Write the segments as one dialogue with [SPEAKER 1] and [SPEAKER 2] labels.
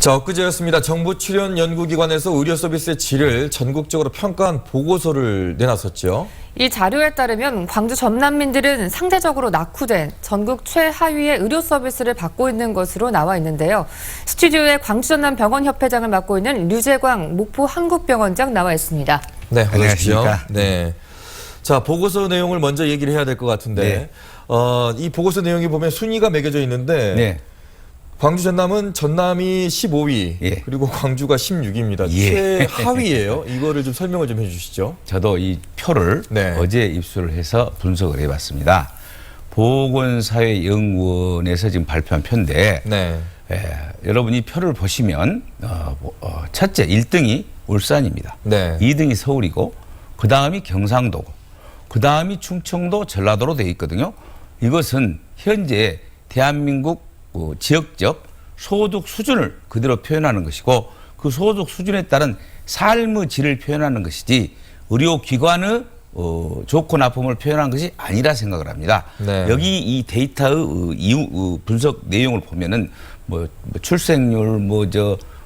[SPEAKER 1] 자, 엊그제였습니다. 정부 출연 연구기관에서 의료 서비스의 질을 전국적으로 평가한 보고서를 내놨었죠.
[SPEAKER 2] 이 자료에 따르면 광주 전남민들은 상대적으로 낙후된 전국 최하위의 의료 서비스를 받고 있는 것으로 나와 있는데요. 스튜디오에 광주 전남 병원협회장을 맡고 있는 류재광 목포 한국병원장 나와 있습니다.
[SPEAKER 1] 네, 안녕하십니까.
[SPEAKER 3] 안녕하십니까.
[SPEAKER 1] 네. 자, 보고서 내용을 먼저 얘기를 해야 될 것 같은데,
[SPEAKER 3] 네.
[SPEAKER 1] 이 보고서 내용이 보면 순위가 매겨져 있는데,
[SPEAKER 3] 네.
[SPEAKER 1] 광주 전남은 전남이 15위,
[SPEAKER 3] 예.
[SPEAKER 1] 그리고 광주가 16위입니다.
[SPEAKER 3] 예.
[SPEAKER 1] 최하위예요. 이거를 좀 설명을 좀 해주시죠.
[SPEAKER 3] 저도 이 표를
[SPEAKER 1] 네.
[SPEAKER 3] 어제 입수를 해서 분석을 해봤습니다. 보건사회연구원에서 지금 발표한 표인데
[SPEAKER 1] 네.
[SPEAKER 3] 여러분 이 표를 보시면 첫째 1등이 울산입니다.
[SPEAKER 1] 네.
[SPEAKER 3] 2등이 서울이고 그 다음이 경상도고 그 다음이 충청도 전라도로 되어 있거든요. 이것은 현재 대한민국 지역적 소득 수준을 그대로 표현하는 것이고 그 소득 수준에 따른 삶의 질을 표현하는 것이지 의료기관의 좋고 나쁨을 표현하는 것이 아니라 생각을 합니다.
[SPEAKER 1] 네.
[SPEAKER 3] 여기 이 데이터의 이유 분석 내용을 보면은 뭐 출생률,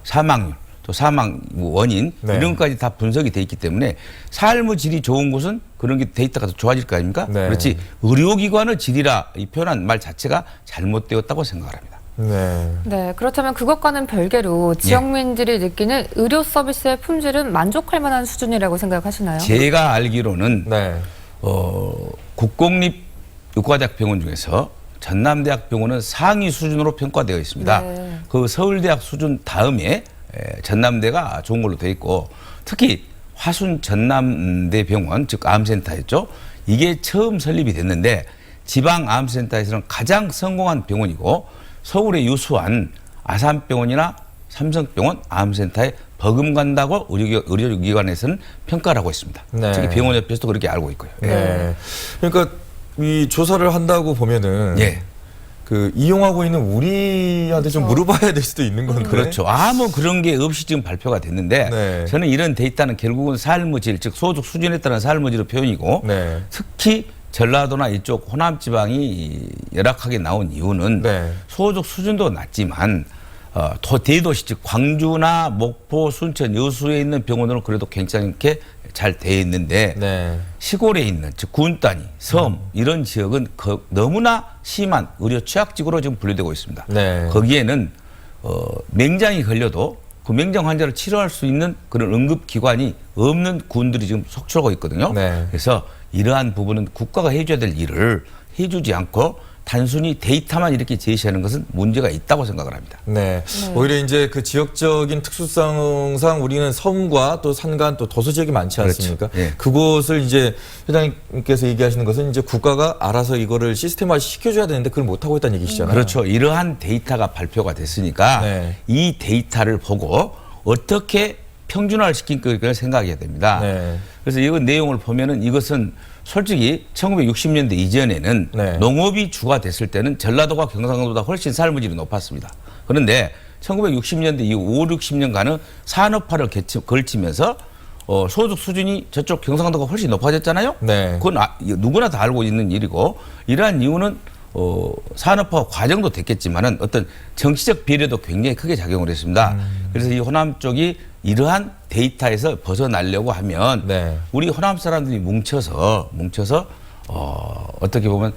[SPEAKER 3] 사망률, 또 사망 원인
[SPEAKER 1] 네.
[SPEAKER 3] 이런 것까지 다 분석이 돼 있기 때문에 삶의 질이 좋은 곳은 그런 게 데이터가 더 좋아질 거 아닙니까?
[SPEAKER 1] 네.
[SPEAKER 3] 그렇지 의료기관의 질이라 이 표현한 말 자체가 잘못되었다고 생각을 합니다.
[SPEAKER 1] 네.
[SPEAKER 2] 네, 그렇다면 그것과는 별개로 지역민들이 느끼는 의료 서비스의 품질은 만족할 만한 수준이라고 생각하시나요?
[SPEAKER 3] 제가 알기로는
[SPEAKER 1] 네.
[SPEAKER 3] 국공립의과대학병원 중에서 전남대학병원은 상위 수준으로 평가되어 있습니다.
[SPEAKER 2] 네.
[SPEAKER 3] 그 서울대학 수준 다음에 전남대가 좋은 걸로 되어 있고 특히 화순 전남대병원 즉 암센터였죠. 이게 처음 설립이 됐는데 지방 암센터에서는 가장 성공한 병원이고 서울에 유수한 아산병원이나 삼성병원 암센터에 버금간다고 의료기관에서는 평가를 하고 있습니다.
[SPEAKER 1] 네.
[SPEAKER 3] 특히 병원협회에서도 그렇게 알고 있고요.
[SPEAKER 1] 네. 그러니까 이 조사를 한다고 보면은
[SPEAKER 3] 예.
[SPEAKER 1] 그 이용하고 있는 우리한테 좀 물어봐야 될 수도 있는 건데.
[SPEAKER 3] 그렇죠. 아무 그런 게 없이 지금 발표가 됐는데
[SPEAKER 1] 네.
[SPEAKER 3] 저는 이런 데이터는 결국은 삶의 질, 즉 소득 수준에 따른 삶의 질의 표현이고
[SPEAKER 1] 네.
[SPEAKER 3] 특히 전라도나 이쪽 호남 지방이 열악하게 나온 이유는
[SPEAKER 1] 네.
[SPEAKER 3] 소득 수준도 낮지만 대도시 즉 광주나 목포, 순천, 여수에 있는 병원으로 그래도 괜찮게 잘 돼 있는데
[SPEAKER 1] 네.
[SPEAKER 3] 시골에 있는 즉 군 단위, 섬 이런 지역은 너무나 심한 의료 취약지구로 지금 분류되고 있습니다.
[SPEAKER 1] 네.
[SPEAKER 3] 거기에는 맹장이 걸려도 그 맹장 환자를 치료할 수 있는 그런 응급기관이 없는 군들이 지금 속출하고 있거든요.
[SPEAKER 1] 네.
[SPEAKER 3] 그래서 이러한 부분은 국가가 해줘야 될 일을 해주지 않고 단순히 데이터만 이렇게 제시하는 것은 문제가 있다고 생각을 합니다.
[SPEAKER 1] 네. 오히려 이제 그 지역적인 특수성상 우리는 섬과 또 산간 또 도서 지역이 많지 않습니까?
[SPEAKER 3] 그렇죠. 예.
[SPEAKER 1] 그곳을 이제 회장님께서 얘기하시는 것은 이제 국가가 알아서 이거를 시스템화 시켜줘야 되는데 그걸 못하고 있다는 얘기시잖아요.
[SPEAKER 3] 그렇죠. 이러한 데이터가 발표가 됐으니까
[SPEAKER 1] 네.
[SPEAKER 3] 이 데이터를 보고 어떻게 평준화를 시킨 것을 생각해야 됩니다.
[SPEAKER 1] 네.
[SPEAKER 3] 그래서 이건 내용을 보면은 이것은 솔직히 1960년대 이전에는
[SPEAKER 1] 네.
[SPEAKER 3] 농업이 주가 됐을 때는 전라도가 경상도보다 훨씬 삶의 질이 높았습니다. 그런데 1960년대 이후 5, 60년간은 산업화를 걸치면서 소득 수준이 저쪽 경상도가 훨씬 높아졌잖아요.
[SPEAKER 1] 네.
[SPEAKER 3] 그건 누구나 다 알고 있는 일이고 이러한 이유는 산업화 과정도 됐겠지만은 어떤 정치적 비례도 굉장히 크게 작용을 했습니다. 그래서 이 호남 쪽이 이러한 데이터에서 벗어나려고 하면
[SPEAKER 1] 네.
[SPEAKER 3] 우리 호남 사람들이 뭉쳐서 어떻게 보면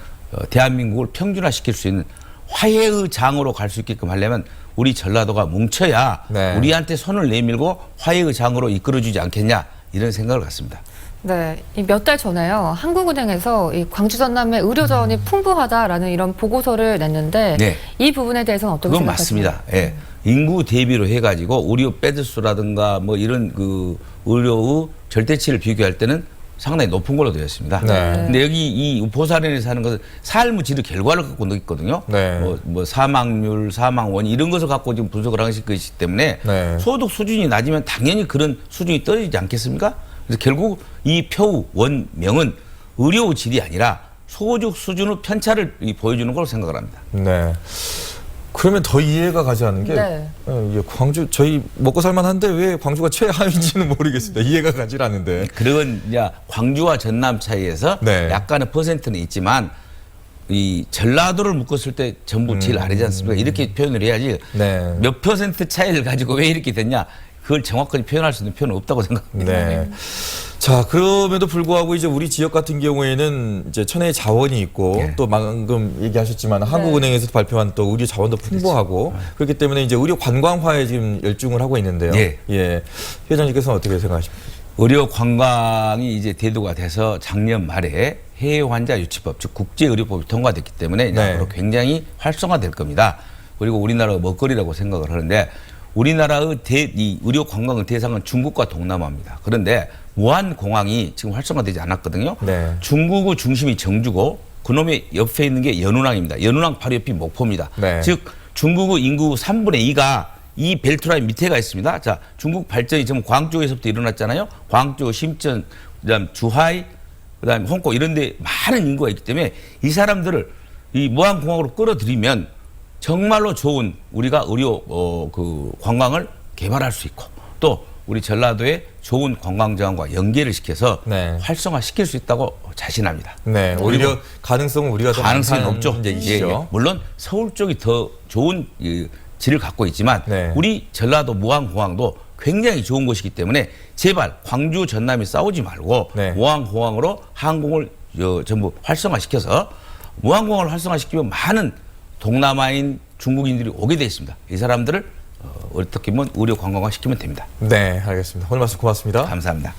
[SPEAKER 3] 대한민국을 평준화시킬 수 있는 화해의 장으로 갈 수 있게끔 하려면 우리 전라도가 뭉쳐야
[SPEAKER 1] 네.
[SPEAKER 3] 우리한테 손을 내밀고 화해의 장으로 이끌어주지 않겠냐 이런 생각을 갖습니다.
[SPEAKER 2] 네, 몇 달 전에요. 한국은행에서 이 광주 전남의 의료 자원이 풍부하다라는 이런 보고서를 냈는데
[SPEAKER 3] 네.
[SPEAKER 2] 이 부분에 대해서는 어떻게
[SPEAKER 3] 그건
[SPEAKER 2] 생각하십니까?
[SPEAKER 3] 맞습니다. 예. 인구 대비로 해가지고 의료 베드수라든가 뭐 이런 그 의료의 절대치를 비교할 때는 상당히 높은 걸로 되어 있습니다.
[SPEAKER 1] 네.
[SPEAKER 3] 근데 여기 이 보살인에서 하는 것은 삶의 질의 결과를 갖고 있거든요.
[SPEAKER 1] 네.
[SPEAKER 3] 뭐 사망률, 사망 원인 이런 것을 갖고 지금 분석을 하는 것이기 때문에
[SPEAKER 1] 네.
[SPEAKER 3] 소득 수준이 낮으면 당연히 그런 수준이 떨어지지 않겠습니까? 그래서 결국 이 표 원명은 의료 질이 아니라 소득 수준의 편차를 보여주는 걸로 생각을 합니다.
[SPEAKER 1] 네. 그러면 더 이해가 가지 않는 게
[SPEAKER 2] 네.
[SPEAKER 1] 예, 광주 저희 먹고 살만한데 왜 광주가 최하위인지는 모르겠습니다. 이해가 가지 않는데.
[SPEAKER 3] 그런 이제 광주와 전남 차이에서
[SPEAKER 1] 네.
[SPEAKER 3] 약간의 퍼센트는 있지만 이 전라도를 묶었을 때 전부 제일 아래지 않습니까? 이렇게 표현을 해야지
[SPEAKER 1] 네.
[SPEAKER 3] 몇 퍼센트 차이를 가지고 왜 이렇게 됐냐? 그걸 정확하게 표현할 수 있는 표현은 없다고 생각합니다.
[SPEAKER 1] 네. 자, 그럼에도 불구하고 이제 우리 지역 같은 경우에는 이제 천혜의 자원이 있고
[SPEAKER 3] 예.
[SPEAKER 1] 또 방금 얘기하셨지만 한국은행에서 발표한 또 의료 자원도 풍부하고 그렇기 때문에 이제 의료 관광화에 지금 열중을 하고 있는데요.
[SPEAKER 3] 예.
[SPEAKER 1] 회장님께서는 어떻게 생각하십니까?
[SPEAKER 3] 의료 관광이 이제 대두가 돼서 작년 말에 해외 환자 유치법, 즉 국제 의료법이 통과됐기 때문에
[SPEAKER 1] 네.
[SPEAKER 3] 앞으로 굉장히 활성화될 겁니다. 그리고 우리나라가 먹거리라고 생각을 하는데 우리나라의 이 의료 관광의 대상은 중국과 동남아입니다. 그런데 무안 공항이 지금 활성화되지 않았거든요.
[SPEAKER 1] 네.
[SPEAKER 3] 중국의 중심이 정주고 그놈의 옆에 있는 게 연운항입니다. 연운항 바로 옆이 목포입니다.
[SPEAKER 1] 네.
[SPEAKER 3] 즉 중국의 인구 3분의 2가 이 벨트라인 밑에가 있습니다. 자, 중국 발전이 지금 광주에서부터 일어났잖아요. 광주, 심전, 그다음 주하이, 그다음 홍콩 이런 데 많은 인구가 있기 때문에 이 사람들을 이 무안공항으로 끌어들이면 정말로 좋은 우리가 의료 그 관광을 개발할 수 있고 또 우리 전라도에 좋은 관광 자원과 연계를 시켜서
[SPEAKER 1] 네.
[SPEAKER 3] 활성화시킬 수 있다고 자신합니다.
[SPEAKER 1] 네. 오히려 가능성은 우리가 더
[SPEAKER 3] 가능성이
[SPEAKER 1] 많다는
[SPEAKER 3] 높죠.
[SPEAKER 1] 얘기시죠.
[SPEAKER 3] 물론 서울 쪽이 더 좋은 질을 갖고 있지만
[SPEAKER 1] 네.
[SPEAKER 3] 우리 전라도 무안공항도 굉장히 좋은 곳이기 때문에 제발 광주 전남이 싸우지 말고
[SPEAKER 1] 네.
[SPEAKER 3] 무안공항으로 항공을 전부 활성화시켜서 무안공항을 활성화시키면 많은 동남아인 중국인들이 오게 돼 있습니다. 이 사람들을 어떻게 보면 의료 관광화 시키면 됩니다.
[SPEAKER 1] 네, 알겠습니다. 오늘 말씀 고맙습니다.
[SPEAKER 3] 감사합니다.